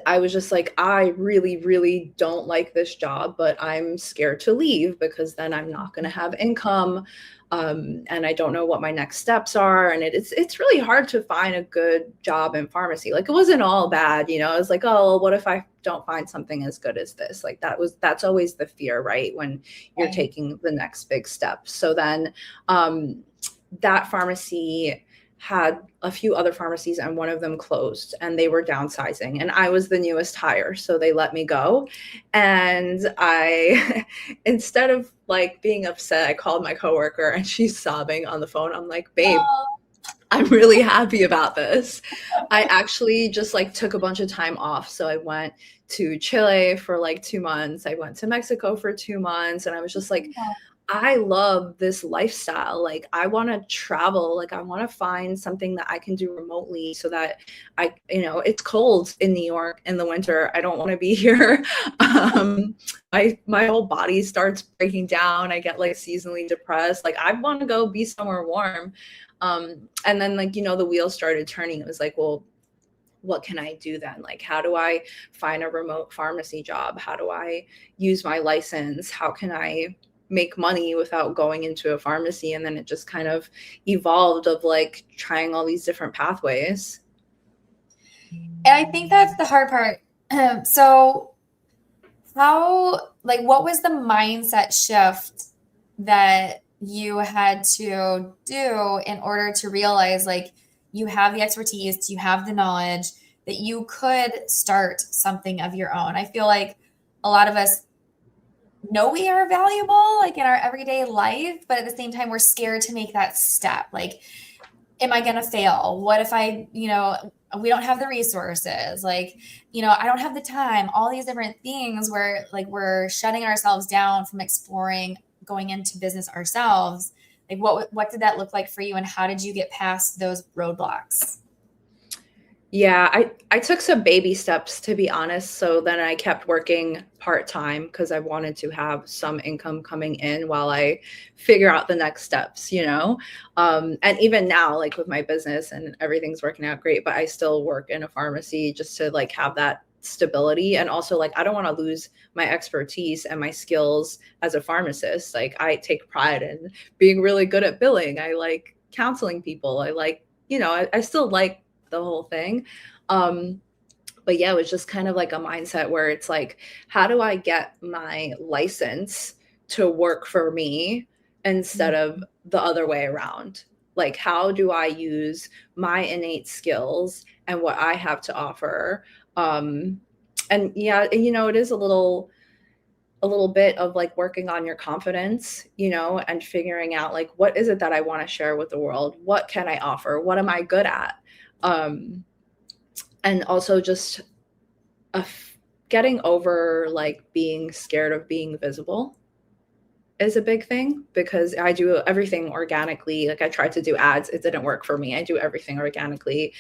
I was just like, I really, really don't like this job, but I'm scared to leave because then I'm not going to have income. And I don't know what my next steps are. And it's really hard to find a good job in pharmacy. Like it wasn't all bad, I was like, oh, well, what if I don't find something as good as this? Like that's always the fear, right? When you're
Right.
taking the next big step. So then that pharmacy had a few other pharmacies and one of them closed and they were downsizing and I was the newest hire. So they let me go. And I, instead of like being upset, I called my coworker and she's sobbing on the phone. I'm like, babe,
Oh,
I'm really happy about this. I actually just like took a bunch of time off. So I went to Chile for like 2 months. I went to Mexico for 2 months and I was just like, I love this lifestyle. Like I want to travel. Like I want to find something that I can do remotely so that it's cold in New York in the winter. I don't want to be here. My whole body starts breaking down. I get like seasonally depressed. Like I want to go be somewhere warm. And then like, the wheels started turning. It was like, well, what can I do then? Like, how do I find a remote pharmacy job? How do I use my license? How can I make money without going into a pharmacy? And then it just kind of evolved of like trying all these different pathways.
and I think that's the hard part. So what was the mindset shift that you had to do in order to realize like you have the expertise, you have the knowledge that you could start something of your own? I feel like a lot of us know we are valuable like in our everyday life, but at the same time we're scared to make that step. Like, am I going to fail? What if we don't have the resources? Like, I don't have the time, all these different things where like we're shutting ourselves down from exploring going into business ourselves. Like what did that look like for you and how did you get past those roadblocks?
Yeah, I took some baby steps to be honest. So then I kept working part-time because I wanted to have some income coming in while I figure out the next steps. And even now, like with my business and everything's working out great, but I still work in a pharmacy just to like have that stability. And also like I don't want to lose my expertise and my skills as a pharmacist. Like I take pride in being really good at billing. I like counseling people. I like, I still like the whole thing. Um, but yeah, it was just kind of like a mindset where it's like, how do I get my license to work for me instead of the other way around? Like, how do I use my innate skills and what I have to offer? And yeah, it is a little bit of like working on your confidence, and figuring out like, what is it that I want to share with the world? What can I offer? What am I good at? And also just getting over like being scared of being visible is a big thing because I do everything organically. Like I tried to do ads, it didn't work for me. I do everything organically.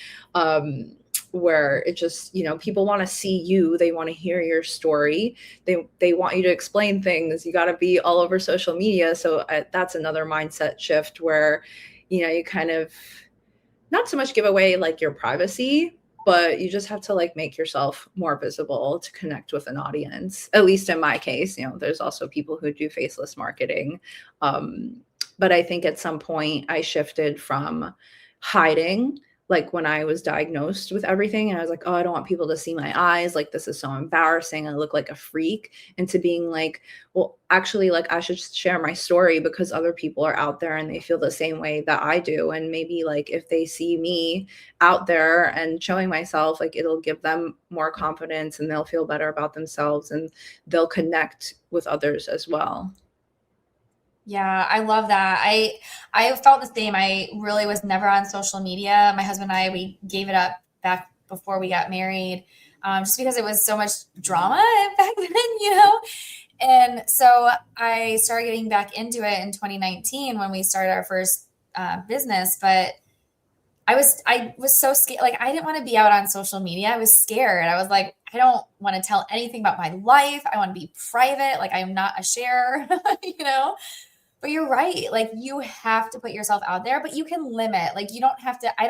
Where it just, people want to see you, they want to hear your story, they want you to explain things, you got to be all over social media. So that's another mindset shift where you kind of not so much give away like your privacy, but you just have to like make yourself more visible to connect with an audience. At least in my case, there's also people who do faceless marketing. But I think at some point I shifted from hiding, like when I was diagnosed with everything and I was like, oh, I don't want people to see my eyes, like this is so embarrassing, I look like a freak, into being like, well, actually, like I should share my story because other people are out there and they feel the same way that I do. And maybe like if they see me out there and showing myself, like it'll give them more confidence and they'll feel better about themselves and they'll connect with others as well.
Yeah, I love that. I felt the same. I really was never on social media. My husband and I, we gave it up back before we got married, just because it was so much drama back then. And so I started getting back into it in 2019 when we started our first business. But I was so scared. Like I didn't want to be out on social media. I was scared. I was like, I don't want to tell anything about my life. I want to be private. Like I'm not a share, you know. But you're right. Like you have to put yourself out there, but you can limit. Like you don't have to. I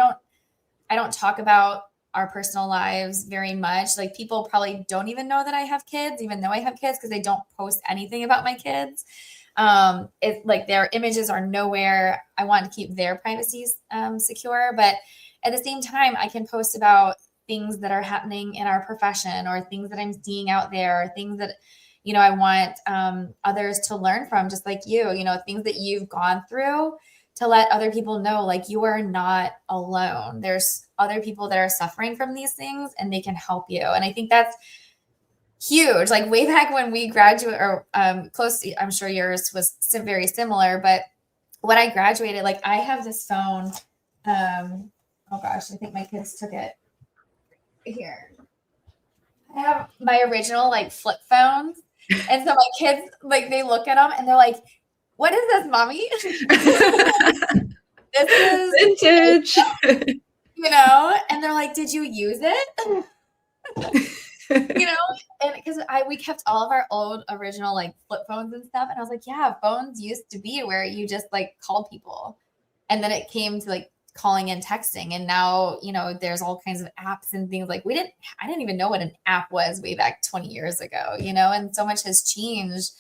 don't talk about our personal lives very much. Like people probably don't even know that I have kids, even though I have kids, because they don't post anything about my kids. It's like their images are nowhere. I want to keep their privacy secure, but at the same time, I can post about things that are happening in our profession or things that I'm seeing out there, or things that I want others to learn from, just like you. Things that you've gone through to let other people know, like, you are not alone. There's other people that are suffering from these things and they can help you. And I think that's huge. Like way back when we graduated, or close to, I'm sure yours was very similar, but when I graduated, like I have this phone. Oh gosh, I think my kids took it here. I have my original like flip phones. And so my kids, like, they look at them and they're like, what is this, mommy? This is
vintage.
And they're like, did you use it? And because we kept all of our old original like flip phones and stuff. And I was like, yeah, phones used to be where you just like called people. And then it came to like calling and texting. And now, there's all kinds of apps and things like I didn't even know what an app was way back 20 years ago, and so much has changed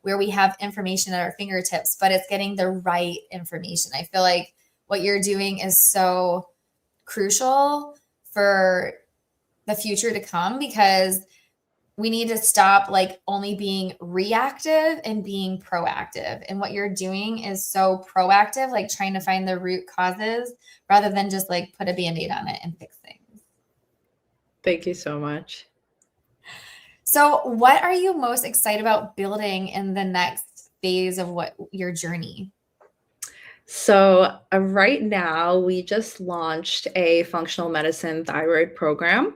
where we have information at our fingertips, but it's getting the right information. I feel like what you're doing is so crucial for the future to come, because we need to stop like only being reactive and being proactive. And what you're doing is so proactive, like trying to find the root causes rather than just like put a Band-Aid on it and fix things.
Thank you so much.
So what are you most excited about building in the next phase of your journey?
So right now we just launched a functional medicine thyroid program.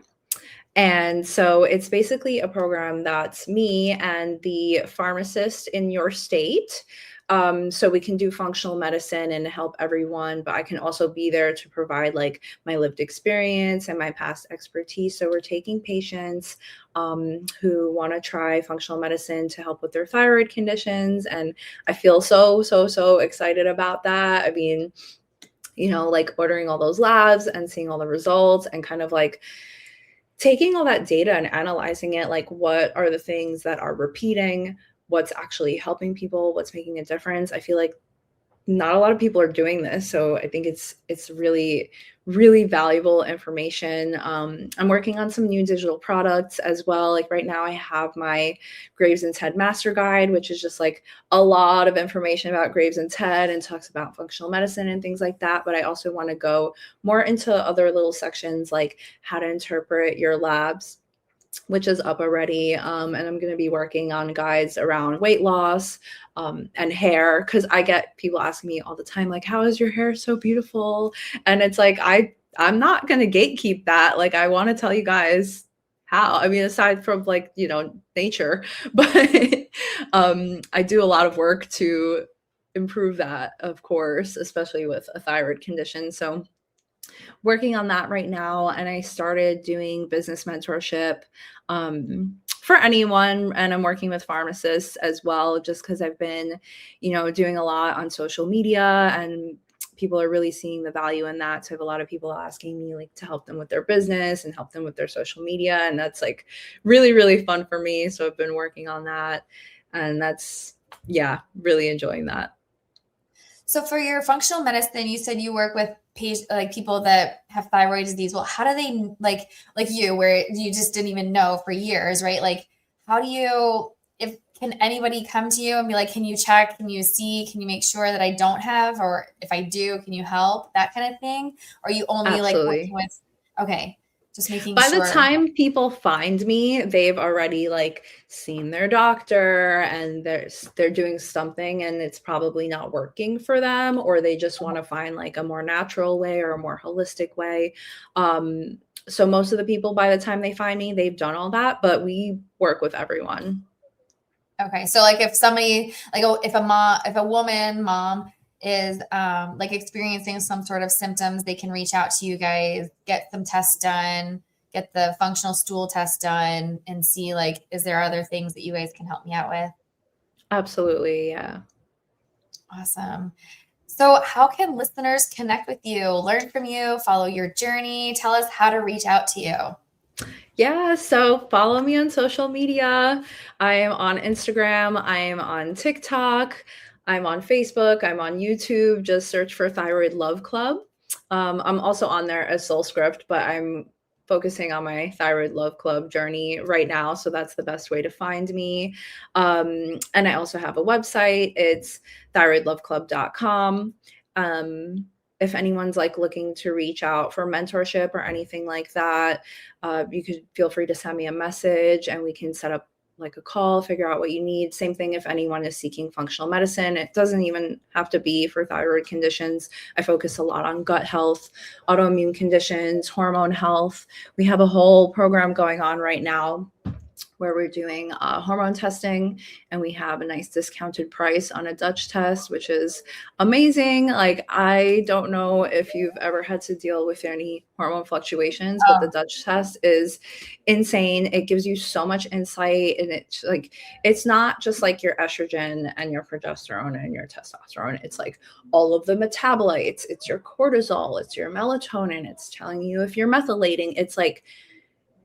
And so it's basically a program that's me and the pharmacist in your state. So we can do functional medicine and help everyone, but I can also be there to provide like my lived experience and my past expertise. So we're taking patients who want to try functional medicine to help with their thyroid conditions. And I feel so excited about that. I mean, like ordering all those labs and seeing all the results and kind of like taking all that data and analyzing it, like what are the things that are repeating, what's actually helping people, what's making a difference. I feel like not a lot of people are doing this. So I think it's really, really valuable information. I'm working on some new digital products as well. Like right now I have my Graves and TED Master Guide, which is just like a lot of information about Graves and TED and talks about functional medicine and things like that. But I also want to go more into other little sections like how to interpret your labs, which is up already. And I'm going to be working on guides around weight loss and hair, because I get people asking me all the time, like, how is your hair so beautiful? And it's like, I'm not going to gatekeep that. Like, I want to tell you guys how. I mean, aside from like, nature, but I do a lot of work to improve that, of course, especially with a thyroid condition. So working on that right now. And I started doing business mentorship for anyone. And I'm working with pharmacists as well, just because I've been, doing a lot on social media and people are really seeing the value in that. So I have a lot of people asking me like to help them with their business and help them with their social media. And that's like really, really fun for me. So I've been working on that. And that's, really enjoying that.
So for your functional medicine, you said you work with people that have thyroid disease. Well, how do they like you, where you just didn't even know for years, right? Like, how do you, can anybody come to you and be like, can you check, can you see, can you make sure that I don't have, or if I do, can you help, that kind of thing? Or are you only
Absolutely.
like working with, okay. Just making
By
sure.
the time people find me, they've already like seen their doctor and they're doing something and it's probably not working for them, or they just want to find like a more natural way or a more holistic way. So most of the people, by the time they find me, they've done all that, but we work with everyone.
Okay. So like if somebody, like if a mom is like experiencing some sort of symptoms, they can reach out to you guys, get some tests done, get the functional stool test done, and see like, is there other things that you guys can help me out with?
Absolutely. Yeah.
Awesome. So how can listeners connect with you, learn from you, follow your journey? Tell us how to reach out to you.
Yeah, so follow me on social media. I am on Instagram. I am on TikTok. I'm on Facebook. I'm on YouTube. Just search for Thyroid Love Club. I'm also on there as Soul Script, but I'm focusing on my Thyroid Love Club journey right now. So that's the best way to find me. And I also have a website. It's thyroidloveclub.com. If anyone's like looking to reach out for mentorship or anything like that, you could feel free to send me a message and we can set up like a call, figure out what you need. Same thing if anyone is seeking functional medicine. It doesn't even have to be for thyroid conditions. I focus a lot on gut health, autoimmune conditions, hormone health. We have a whole program going on right now where we're doing hormone testing, and we have a nice discounted price on a Dutch test, which is amazing. Like, I don't know if you've ever had to deal with any hormone fluctuations, but the Dutch test is insane. It gives you so much insight, and it's like, it's not just like your estrogen and your progesterone and your testosterone. It's like all of the metabolites. It's your cortisol. It's your melatonin. It's telling you if you're methylating. It's like,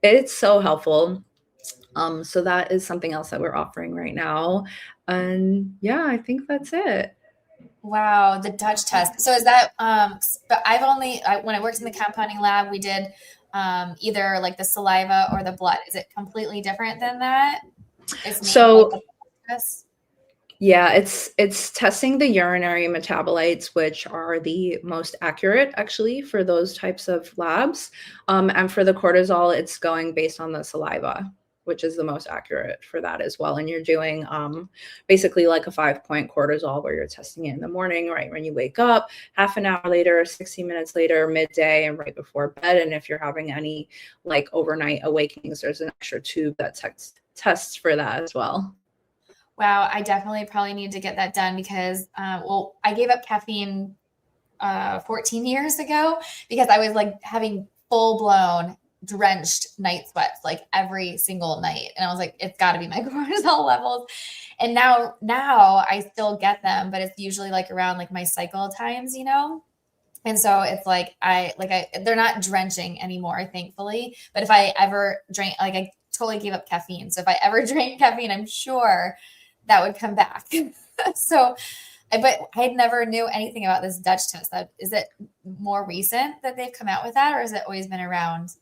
it's so helpful. So that is something else that we're offering right now. And yeah, I think that's it.
Wow, the Dutch test. So is that, but when I worked in the compounding lab, we did either like the saliva or the blood. Is it completely different than that?
So yeah, it's testing the urinary metabolites, which are the most accurate actually for those types of labs. And for the cortisol, it's going based on the saliva, which is the most accurate for that as well. And you're doing basically like a 5-point cortisol where you're testing it in the morning, right when you wake up, half an hour later, 60 minutes later, midday, and right before bed. And if you're having any like overnight awakenings, there's an extra tube that tests for that as well.
Wow, I definitely probably need to get that done because, I gave up caffeine 14 years ago because I was like having full blown drenched night sweats like every single night. And I was like, it's got to be my cortisol levels. And now I still get them, but it's usually like around like my cycle times, you know? And so it's like, they're not drenching anymore, thankfully. But if I ever drank, like I totally gave up caffeine. So if I ever drank caffeine, I'm sure that would come back. So, but I never knew anything about this Dutch test. Is it more recent that they've come out with that, or has it always been around?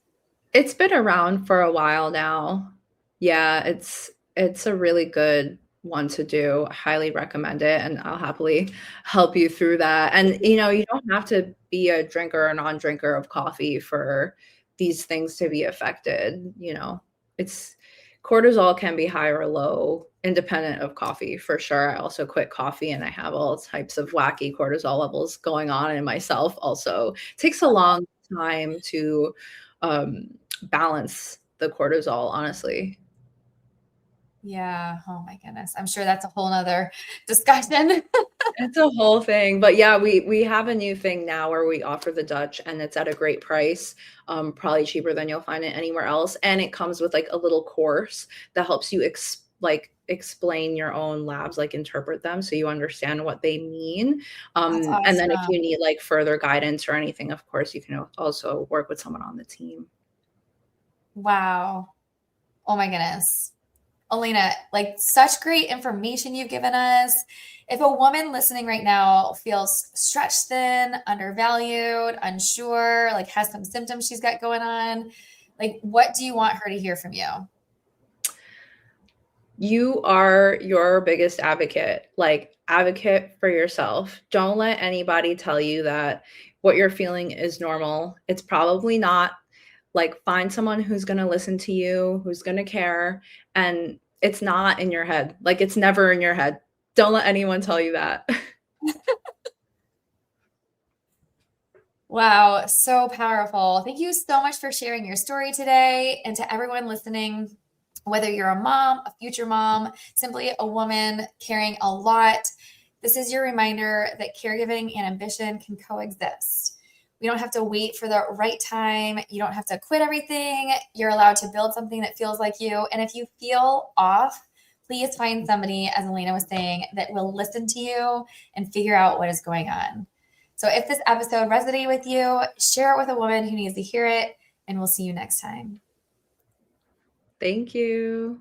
It's been around for a while now. Yeah, it's a really good one to do. I highly recommend it, and I'll happily help you through that. And you know, you don't have to be a drinker or non-drinker of coffee for these things to be affected. You know, it's cortisol can be high or low independent of coffee for sure. I also quit coffee and I have all types of wacky cortisol levels going on in myself also. It takes a long time to balance the cortisol, honestly.
Yeah. Oh my goodness. I'm sure that's a whole nother discussion.
It's a whole thing. But yeah, we have a new thing now where we offer the Dutch and it's at a great price, probably cheaper than you'll find it anywhere else. And it comes with like a little course that helps you explain your own labs, like interpret them so you understand what they mean.
That's
And then if
awesome.
you need like further guidance or anything, of course, you can also work with someone on the team.
Wow. Oh my goodness. Elena, like such great information you've given us. If a woman listening right now feels stretched thin, undervalued, unsure, like has some symptoms she's got going on, like what do you want her to hear from you?
You are your biggest advocate. Like, advocate for yourself. Don't let anybody tell you that what you're feeling is normal. It's probably not. Like, find someone who's going to listen to you, who's going to care, and it's not in your head. Like, it's never in your head. Don't let anyone tell you that.
Wow, so powerful. Thank you so much for sharing your story today. And to everyone listening, whether you're a mom, a future mom, simply a woman carrying a lot, this is your reminder that caregiving and ambition can coexist. We don't have to wait for the right time. You don't have to quit everything. You're allowed to build something that feels like you. And if you feel off, please find somebody, as Elena was saying, that will listen to you and figure out what is going on. So if this episode resonated with you, share it with a woman who needs to hear it, and we'll see you next time.
Thank you.